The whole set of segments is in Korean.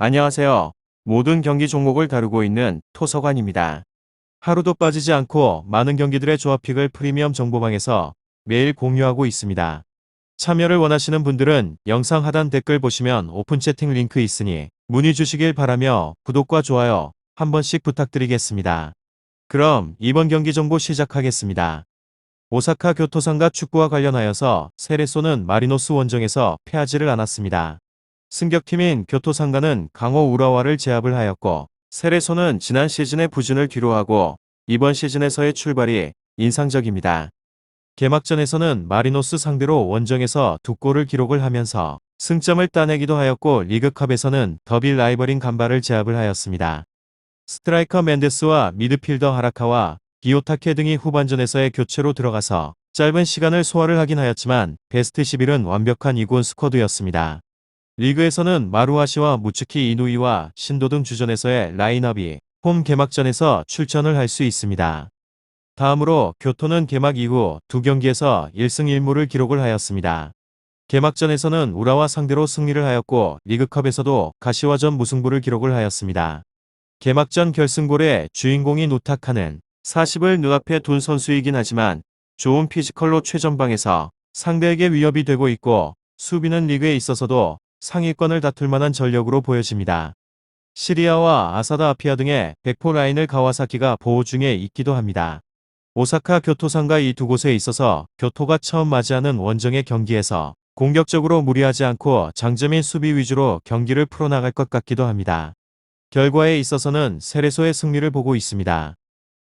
안녕하세요. 모든 경기 종목을 다루고 있는 토서관입니다. 하루도 빠지지 않고 많은 경기들의 조합픽을 프리미엄 정보방에서 매일 공유하고 있습니다. 참여를 원하시는 분들은 영상 하단 댓글 보시면 오픈 채팅 링크 있으니 문의 주시길 바라며 구독과 좋아요 한 번씩 부탁드리겠습니다. 그럼 이번 경기 정보 시작하겠습니다. 오사카 교토상가 축구와 관련하여서 세레소는 마리노스 원정에서 패하지를 않았습니다. 승격팀인 교토상가는 강호 우라와를 제압을 하였고 세레소는 지난 시즌의 부진을 뒤로하고 이번 시즌에서의 출발이 인상적입니다. 개막전에서는 마리노스 상대로 원정에서 2골을 기록을 하면서 승점을 따내기도 하였고 리그컵에서는 더비 라이벌인 간바를 제압을 하였습니다. 스트라이커 멘데스와 미드필더 하라카와 기요타케 등이 후반전에서의 교체로 들어가서 짧은 시간을 소화를 하긴 하였지만 베스트 11은 완벽한 2군 스쿼드였습니다. 리그에서는 마루아시와 무츠키 이누이와 신도 등 주전에서의 라인업이 홈 개막전에서 출전을 할 수 있습니다. 다음으로 교토는 개막 이후 2경기에서 1승 1무를 기록을 하였습니다. 개막전에서는 우라와 상대로 승리를 하였고 리그컵에서도 가시와전 무승부를 기록을 하였습니다. 개막전 결승골의 주인공인 우타카는 40을 눈앞에 둔 선수이긴 하지만 좋은 피지컬로 최전방에서 상대에게 위협이 되고 있고 수비는 리그에 있어서도 상위권을 다툴 만한 전력으로 보여집니다. 시리아와 아사다 아피아 등의 백포 라인을 가와사키가 보호 중에 있기도 합니다. 오사카 교토상가 이 두 곳에 있어서 교토가 처음 맞이하는 원정의 경기에서 공격적으로 무리하지 않고 장점인 수비 위주로 경기를 풀어나갈 것 같기도 합니다. 결과에 있어서는 세레소의 승리를 보고 있습니다.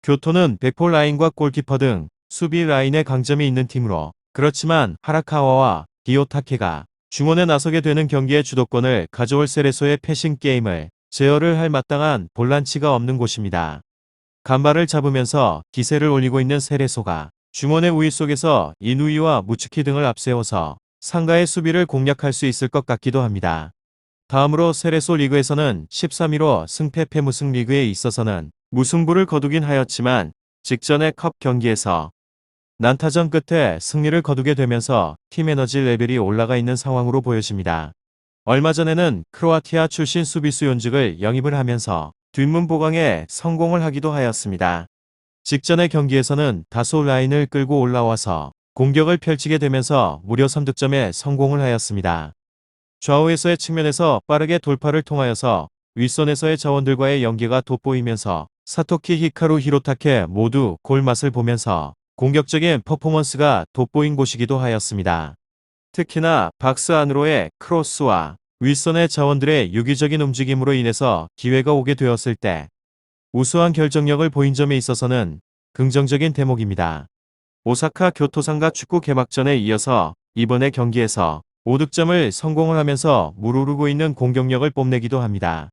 교토는 백포 라인과 골키퍼 등 수비 라인에 강점이 있는 팀으로 그렇지만 하라카와와 기요타케가 중원에 나서게 되는 경기의 주도권을 가져올 세레소의 패싱 게임을 제어를 할 마땅한 볼란치가 없는 곳입니다. 간발을 잡으면서 기세를 올리고 있는 세레소가 중원의 우위 속에서 이누이와 무츠키 등을 앞세워서 상가의 수비를 공략할 수 있을 것 같기도 합니다. 다음으로 세레소 리그에서는 13위로 승패 패무승 리그에 있어서는 무승부를 거두긴 하였지만 직전의 컵 경기에서 난타전 끝에 승리를 거두게 되면서 팀 에너지 레벨이 올라가 있는 상황으로 보여집니다. 얼마 전에는 크로아티아 출신 수비수 연직을 영입을 하면서 뒷문 보강에 성공을 하기도 하였습니다. 직전의 경기에서는 다소 라인을 끌고 올라와서 공격을 펼치게 되면서 무려 3득점에 성공을 하였습니다. 좌우에서의 측면에서 빠르게 돌파를 통하여서 윗선에서의 자원들과의 연계가 돋보이면서 사토키 히카루 히로타케 모두 골맛을 보면서 공격적인 퍼포먼스가 돋보인 곳이기도 하였습니다. 특히나 박스 안으로의 크로스와 윗선의 자원들의 유기적인 움직임으로 인해서 기회가 오게 되었을 때 우수한 결정력을 보인 점에 있어서는 긍정적인 대목입니다. 오사카 교토상가 축구 개막전에 이어서 이번에 경기에서 5득점을 성공을 하면서 무르르고 있는 공격력을 뽐내기도 합니다.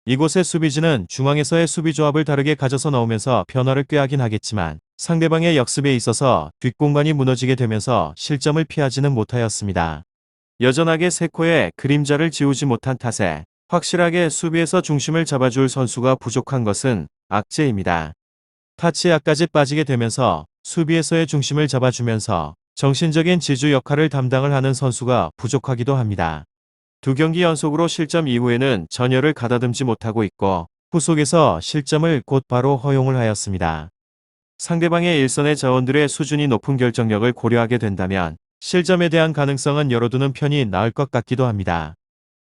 이곳의 수비진은 중앙에서의 수비 조합을 다르게 가져서 넣으면서 변화를 꾀하긴 하겠지만 상대방의 역습에 있어서 뒷공간이 무너지게 되면서 실점을 피하지는 못하였습니다. 여전하게 세코의 그림자를 지우지 못한 탓에 확실하게 수비에서 중심을 잡아줄 선수가 부족한 것은 악재입니다. 타치아까지 빠지게 되면서 수비에서의 중심을 잡아주면서 정신적인 지주 역할을 담당을 하는 선수가 부족하기도 합니다. 2경기 연속으로 실점 이후에는 전열을 가다듬지 못하고 있고 후속에서 실점을 곧바로 허용을 하였습니다. 상대방의 일선의 자원들의 수준이 높은 결정력을 고려하게 된다면 실점에 대한 가능성은 열어두는 편이 나을 것 같기도 합니다.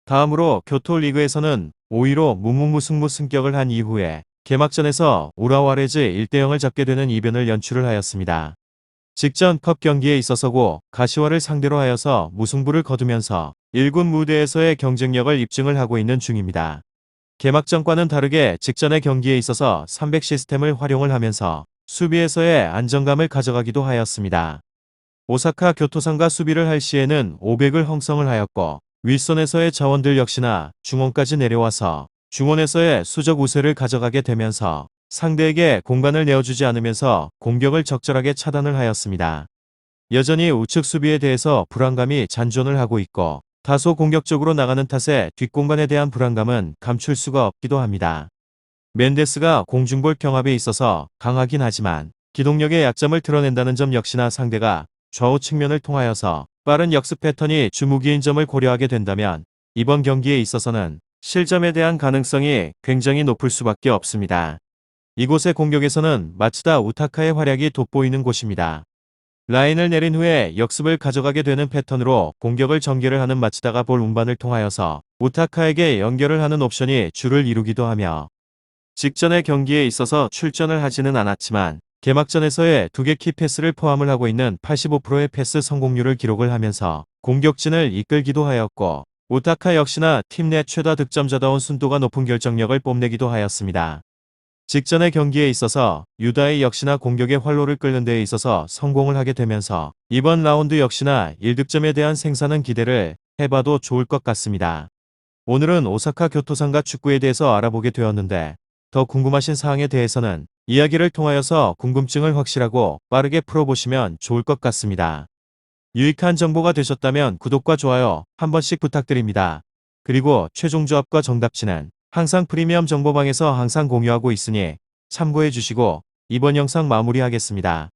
다음으로 교토 리그에서는 5위로 무무무승무 승격을 한 이후에 개막전에서 우라와레즈 1대0을 잡게 되는 이변을 연출을 하였습니다. 직전 컵 경기에 있어서고 가시와를 상대로 하여서 무승부를 거두면서 1군 무대에서의 경쟁력을 입증을 하고 있는 중입니다. 개막전과는 다르게 직전의 경기에 있어서 300 시스템을 활용을 하면서 수비에서의 안정감을 가져가기도 하였습니다. 오사카 교토상가 수비를 할 시에는 500을 형성을 하였고 윗선에서의 자원들 역시나 중원까지 내려와서 중원에서의 수적 우세를 가져가게 되면서 상대에게 공간을 내어주지 않으면서 공격을 적절하게 차단을 하였습니다. 여전히 우측 수비에 대해서 불안감이 잔존을 하고 있고 다소 공격적으로 나가는 탓에 뒷공간에 대한 불안감은 감출 수가 없기도 합니다. 멘데스가 공중볼 경합에 있어서 강하긴 하지만 기동력의 약점을 드러낸다는 점 역시나 상대가 좌우 측면을 통하여서 빠른 역습 패턴이 주무기인 점을 고려하게 된다면 이번 경기에 있어서는 실점에 대한 가능성이 굉장히 높을 수밖에 없습니다. 이곳의 공격에서는 마츠다 우타카의 활약이 돋보이는 곳입니다. 라인을 내린 후에 역습을 가져가게 되는 패턴으로 공격을 전개를 하는 마츠다가 볼 운반을 통하여서 우타카에게 연결을 하는 옵션이 주를 이루기도 하며 직전의 경기에 있어서 출전을 하지는 않았지만 개막전에서의 2개 키패스를 포함을 하고 있는 85%의 패스 성공률을 기록을 하면서 공격진을 이끌기도 하였고 우타카 역시나 팀 내 최다 득점자다운 순도가 높은 결정력을 뽐내기도 하였습니다. 직전의 경기에 있어서 유다이 역시나 공격의 활로를 끓는 데에 있어서 성공을 하게 되면서 이번 라운드 역시나 1득점에 대한 생산은 기대를 해봐도 좋을 것 같습니다. 오늘은 오사카 교토상가 축구에 대해서 알아보게 되었는데 더 궁금하신 사항에 대해서는 이야기를 통하여서 궁금증을 확실하고 빠르게 풀어보시면 좋을 것 같습니다. 유익한 정보가 되셨다면 구독과 좋아요 한 번씩 부탁드립니다. 그리고 최종 조합과 정답치는 항상 프리미엄 정보방에서 항상 공유하고 있으니 참고해 주시고 이번 영상 마무리하겠습니다.